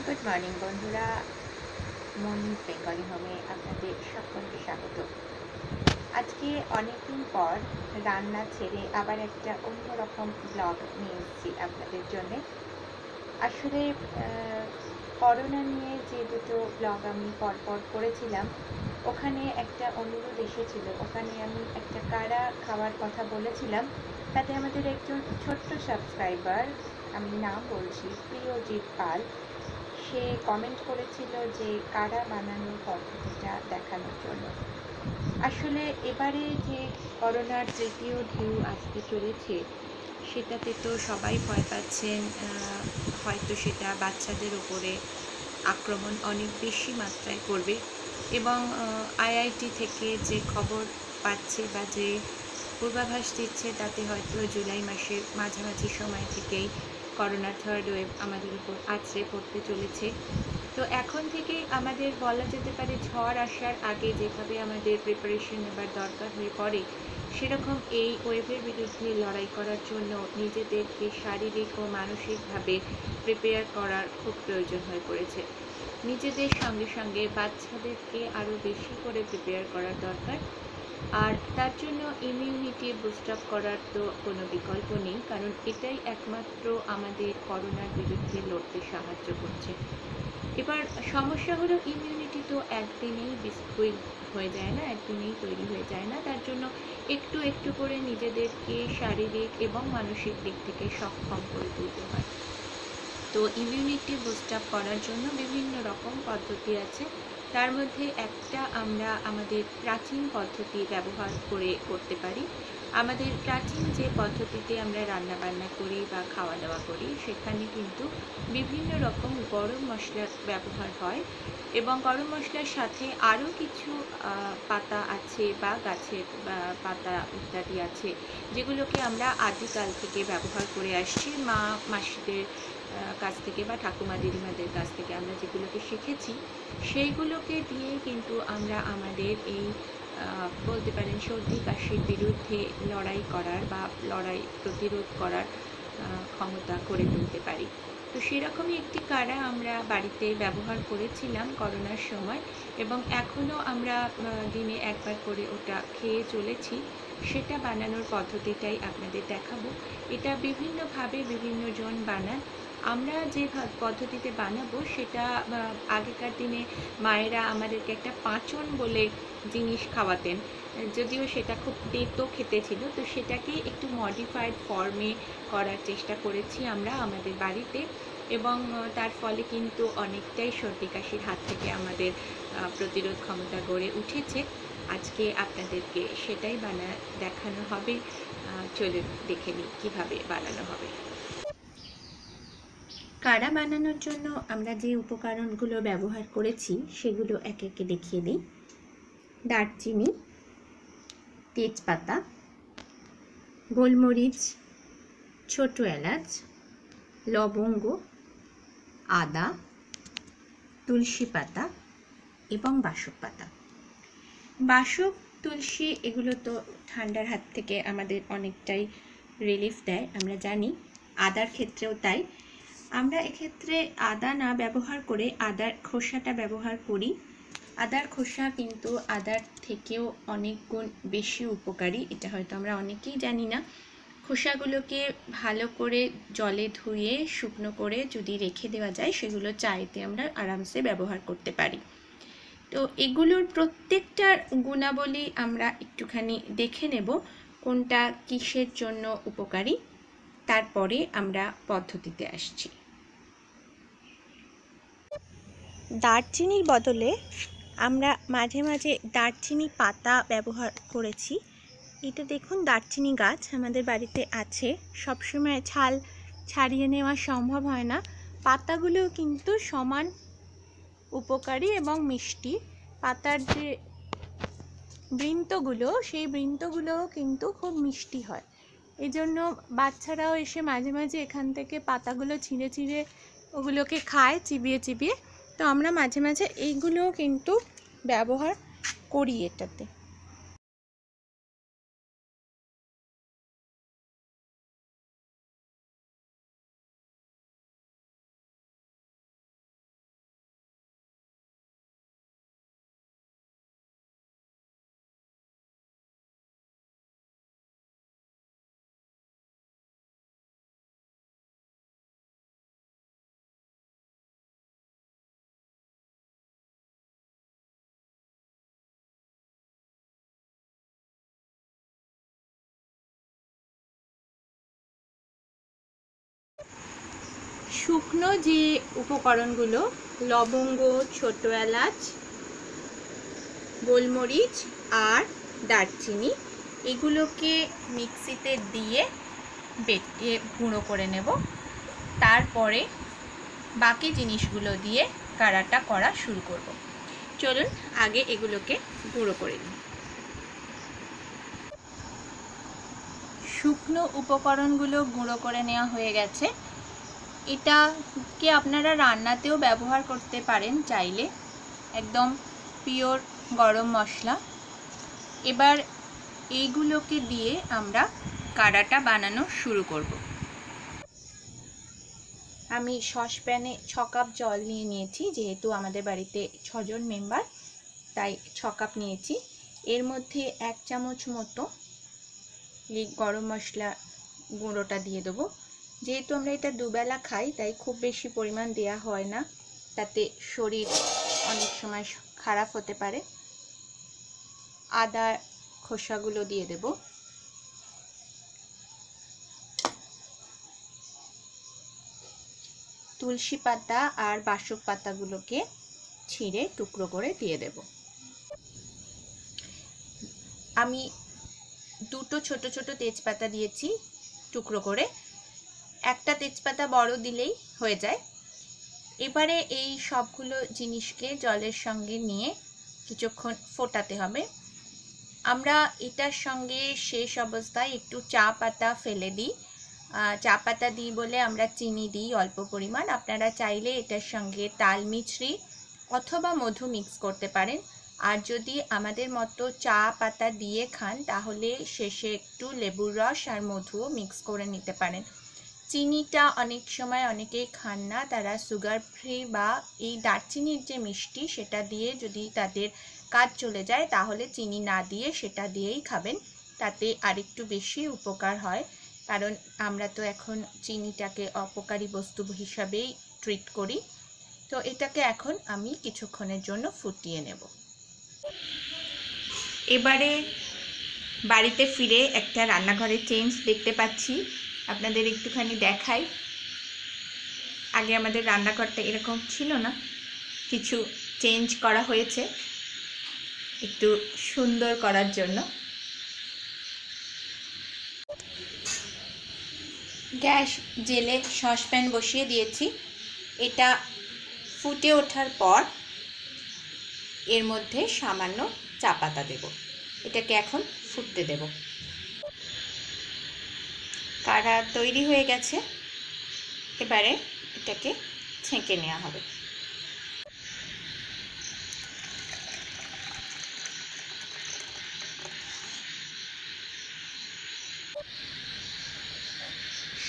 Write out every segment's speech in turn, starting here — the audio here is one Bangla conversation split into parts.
গুড মর্নিং বন্ধুরা, মর্নিং বেঙ্গলি হোমে আপনাদের সকলকে স্বাগত। আজকে অনেকদিন পর রান্না ছেড়ে আবার একটা অন্যরকম ব্লগ নিয়ে এসেছি আপনাদের জন্যে। আসলে করোনা নিয়ে যে দুটো ব্লগ আমি পরপর করেছিলাম, ওখানে একটা অনুরোধ এসেছিল। ওখানে আমি একটা কাড়া খাওয়ার কথা বলেছিলাম। তাতে আমাদের একজন ছোট্ট সাবস্ক্রাইবার, আমি নাম বলছি, প্রিয়জিৎ পাল, সে কমেন্ট করেছিল যে কাড়া বানানোর পদ্ধতিটা দেখানোর জন্য। আসলে এবারে যে করোনার তৃতীয় ঢেউ আসতে চলেছে, সেটাতে তো সবাই ভয় পাচ্ছেন। হয়তো সেটা বাচ্চাদের উপরে আক্রমণ অনেক বেশি মাত্রায় করবে, এবং আইআইটি থেকে যে খবর পাচ্ছে বা যে পূর্বাভাস দিচ্ছে, তাতে হয়তো জুলাই মাসের মাঝামাঝি সময় থেকেই করোনার থার্ড ওয়েভ আমাদের উপর আছড়ে পড়তে চলেছে। তো এখন থেকেই আমাদের বলা যেতে পারে ঝড় আসার আগে যেভাবে আমাদের প্রিপারেশন নেবার দরকার হয়ে পড়ে, সেরকম এই ওয়েভের বিরুদ্ধে লড়াই করার জন্য নিজেদেরকে শারীরিক ও মানসিকভাবে প্রিপেয়ার করার খুব প্রয়োজন হয়ে পড়েছে। নিজেদের সঙ্গে সঙ্গে বাচ্চাদেরকে আরও বেশি করে প্রিপেয়ার করার দরকার। আর তার জন্য ইমিউনিটি বুস্ট আপ করার তো কোনো বিকল্প নেই, কারণ এটাই একমাত্র আমাদের করোনার বিরুদ্ধে লড়তে সাহায্য করছে। এবার সমস্যা হলো, ইমিউনিটি তো একদিনেই বিস্কুট হয়ে যায় না, একদিনেই তৈরি হয়ে যায় না। তার জন্য একটু একটু করে নিজেদেরকে শারীরিক এবং মানসিক দিক থেকে সক্ষম করে তুলতে হয়। তো ইমিউনিটি বুস্ট আপ করার জন্য বিভিন্ন রকম পদ্ধতি আছে। তার মধ্যে একটা আমরা আমাদের প্রাচীন পদ্ধতি ব্যবহার করে করতে পারি। আমাদের প্রাচীন যে পদ্ধতিতে আমরা রান্নাবান্না করি বা খাওয়া দাওয়া করি, সেখানে কিন্তু বিভিন্ন রকম গরম মশলার ব্যবহার হয়, এবং গরম মশলার সাথে আরও কিছু পাতা আছে বা গাছের পাতা ইত্যাদি আছে, যেগুলোকে আমরা আদিকাল থেকে ব্যবহার করে আসছি। মা মাসিদের কাছ থেকে বা ঠাকুমা দিদিমাদের কাছ থেকে আমরা যেগুলোকে শিখেছি, সেইগুলোকে দিয়ে কিন্তু আমরা আমাদের এই বলতে পারেন সর্দি কাশির বিরুদ্ধে লড়াই করার বা লড়াই প্রতিরোধ করার ক্ষমতা করে তুলতে পারি। তো সেরকমই একটি কাড়া আমরা বাড়িতে ব্যবহার করেছিলাম করোনার সময়, এবং এখনও আমরা দিনে একবার করে ওটা খেয়ে চলেছি। সেটা বানানোর পদ্ধতিটাই আপনাদের দেখাবো। এটা বিভিন্নভাবে বিভিন্নজন বানান। আমরা যে পদ্ধতিতে বানাবো সেটা আগেকার দিনে মায়েরা আমাদেরকে একটা পাঁচন বলে জিনিস খাওয়াতেন, যদিও সেটা খুব তেতো খেতে ছিল। তো সেটাকে একটু মডিফাইড ফর্মে করার চেষ্টা করেছি আমরা আমাদের বাড়িতে, এবং তার ফলে কিন্তু অনেকটাই সর্দি কাশির হাত থেকে আমাদের প্রতিরোধ ক্ষমতা গড়ে উঠেছে। আজকে আপনাদেরকে সেটাই দেখানো হবে। চলুন দেখে নিই কীভাবে বানানো হবে। কাড়া বানানোর জন্য আমরা যে উপকরণগুলো ব্যবহার করেছি সেগুলো একে একে দেখিয়ে দিই। দারচিনি, তেজপাতা, গোলমরিচ, ছোট এলাচ, লবঙ্গ, আদা, তুলসী পাতা এবং বাসক পাতা। বাসক, তুলসী এগুলো তো ঠান্ডার হাত থেকে আমাদের অনেকটাই রিলিফ দেয়, আমরা জানি। আদার ক্ষেত্রেও তাই। আমরা এক্ষেত্রে আদা না ব্যবহার করে আদার খোসাটা ব্যবহার করি। আদার খোসা কিন্তু আদার থেকেও অনেক গুণ বেশি উপকারী, এটা হয়তো আমরা অনেকেই জানি না। খোসাগুলোকে ভালো করে জলে ধুয়ে শুকনো করে যদি রেখে দেওয়া যায়, সেগুলো চাইতে আমরা আরামসে ব্যবহার করতে পারি। তো এগুলোর প্রত্যেকটার গুণাবলী আমরা একটুখানি দেখে নেব, কোনটা কিসের জন্য উপকারী, তারপরে আমরা পদ্ধতিতে আসছি। দারচিনির বদলে আমরা মাঝে মাঝে দারচিনি পাতা ব্যবহার করেছি। এটা দেখুন, দারচিনি গাছ আমাদের বাড়িতে আছে। সবসময় ছাল ছাড়িয়ে নেওয়া সম্ভব হয় না। পাতাগুলোও কিন্তু সমান উপকারী এবং মিষ্টি। পাতার যে বৃন্তগুলো, সেই বৃন্তগুলোও কিন্তু খুব মিষ্টি হয়। এই জন্য বাচ্চারাও এসে মাঝে মাঝে এখান থেকে পাতাগুলো ছিঁড়ে ছিঁড়ে ওগুলোকে খায়, চিবিয়ে চিবিয়ে। তো আমরা মাঝে মাঝে এইগুলোও কিন্তু ব্যবহার করি এটাতে। শুকনো যে উপকরণগুলো, লবঙ্গ, ছোট এলাচ, গোলমরিচ আর দারচিনি, এগুলোকে মিক্সিতে দিয়ে বেটে গুঁড়ো করে নেব। তারপরে বাকি জিনিসগুলো দিয়ে কাড়াটা করা শুরু করব। চলুন আগে এগুলোকে গুঁড়ো করে নিই। শুকনো উপকরণগুলো গুঁড়ো করে নেওয়া হয়ে গেছে। এটাকে আপনারা রান্নাতেও ব্যবহার করতে পারেন চাইলে, একদম পিওর গরম মশলা। এবার এইগুলোকে দিয়ে আমরা কাড়াটা বানানো শুরু করব। আমি সসপ্যানে 6 কাপ জল নিয়ে নিয়েছি, যেহেতু আমাদের বাড়িতে 6 জন মেম্বার, তাই 6 কাপ নিয়েছি। এর মধ্যে 1 চামচ মতো এই গরম মশলা গুঁড়োটা দিয়ে দেবো। যেহেতু আমরা এটা দুবেলা খাই, তাই খুব বেশি পরিমাণ দেয়া হয় না, তাতে শরীর অনেক সময় খারাপ হতে পারে। আদা খোসাগুলো দিয়ে দেব। তুলসী পাতা আর বাসক পাতাগুলোকে ছিঁড়ে টুকরো করে দিয়ে দেব। আমি 2টো ছোট ছোট তেজপাতা দিয়েছি টুকরো করে, একটা তেজপাতা বড় দিলেই হয়ে যায়। এবারে এই সবগুলো জিনিসকে জলের সঙ্গে নিয়ে কিছুক্ষণ ফোটাতে হবে। আমরা এটার সঙ্গে শেষ অবস্থায় একটু চা পাতা ফেলে দিই। চা পাতা দিই বলে আমরা চিনি দিই অল্প পরিমাণ। আপনারা চাইলে এটার সঙ্গে তাল মিছরি অথবা মধু মিক্স করতে পারেন। আর যদি আমাদের মতো চা পাতা দিয়ে খান, তাহলে শেষে একটু লেবুর রস আর মধুও মিক্স করে নিতে পারেন। চিনিটা অনেক সময় অনেকেই খান না, তারা সুগার ফ্রি বা এই দারচিনির যে মিষ্টি সেটা দিয়ে যদি তাদের কাজ চলে যায়, তাহলে চিনি না দিয়ে সেটা দিয়েই খাবেন, তাতে আরেকটু বেশি উপকার হয়। কারণ আমরা তো এখন চিনিটাকে অপকারী বস্তু হিসাবেই ট্রিট করি। তো এটাকে এখন আমি কিছুক্ষণের জন্য ফুটিয়ে নেব। এবারে বাড়িতে ফিরে একটা রান্নাঘরের চেঞ্জ দেখতে পাচ্ছি, আপনাদের একটুখানি দেখাই। আগে আমাদের রান্নাঘরটা এরকম ছিল না, কিছু চেঞ্জ করা হয়েছে একটু সুন্দর করার জন্য। গ্যাস জেলে সসপ্যান বসিয়ে দিয়েছি। এটা ফুটে ওঠার পর এর মধ্যে সামান্য চা পাতা দেব। এটাকে এখন ফুটতে দেব। কাড়া তৈরি হয়ে গেছে, এবারে এটাকে ছেঁকে নেওয়া হবে।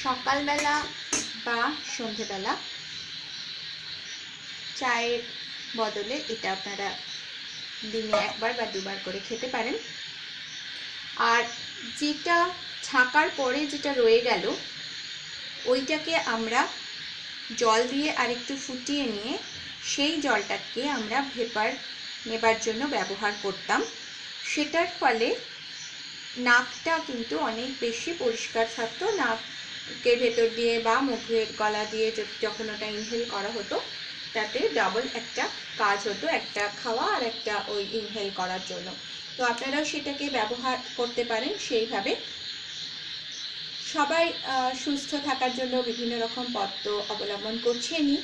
সকালবেলা বা সন্ধেবেলা চায়ের বদলে এটা আপনারা দিনে 1 বার বা 2 বার করে খেতে পারেন। আর যেটা ছাকার পরে যেটা রয়ে গেল, ওইটাকে আমরা জল দিয়ে আরেকটু ফুটিয়ে নিয়ে সেই জলটাকে আমরা ভেপার নেবার জন্য ব্যবহার করতাম। সেটার ফলে নাকটা কিন্তু অনেক বেশি পরিষ্কার থাকতো। নাকের ভেতর দিয়ে বা মুখের গলা দিয়ে যখন ওটা ইনহেল করা হতো, তাতে ডাবল একটা কাজ হতো, একটা খাওয়া আর একটা ওই ইনহেল করার জন্য। তো আপনারাও সেটাকে ব্যবহার করতে পারেন সেইভাবে। সবাই সুস্থ থাকার জন্য বিভিন্ন রকম পথ অবলম্বন করছেনই।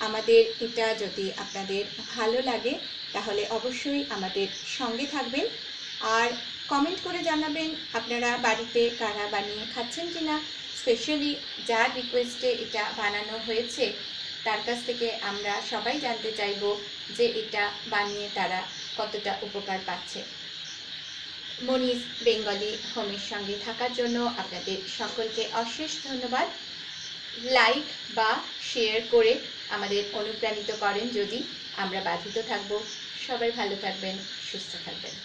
আমাদের এটা যদি আপনাদের ভালো লাগে, তাহলে অবশ্যই আমাদের সঙ্গে থাকবেন আর কমেন্ট করে জানাবেন আপনারা বাড়িতে কাড়া বানিয়ে খাচ্ছেন কিনা। স্পেশালি যার রিকোয়েস্টে এটা বানানো হয়েছে, তার কাছ থেকে আমরা সবাই জানতে চাইব যে এটা বানিয়ে তারা কতটা উপকার পাচ্ছে। মনিজ বেঙ্গলি হোমের সঙ্গে থাকার জন্য আপনাদের সকলকে অশেষ ধন্যবাদ। লাইক বা শেয়ার করে আমাদের অনুপ্রাণিত করেন যদি, আমরা বাধিত থাকব। সবাই ভালো থাকবেন, সুস্থ থাকবেন।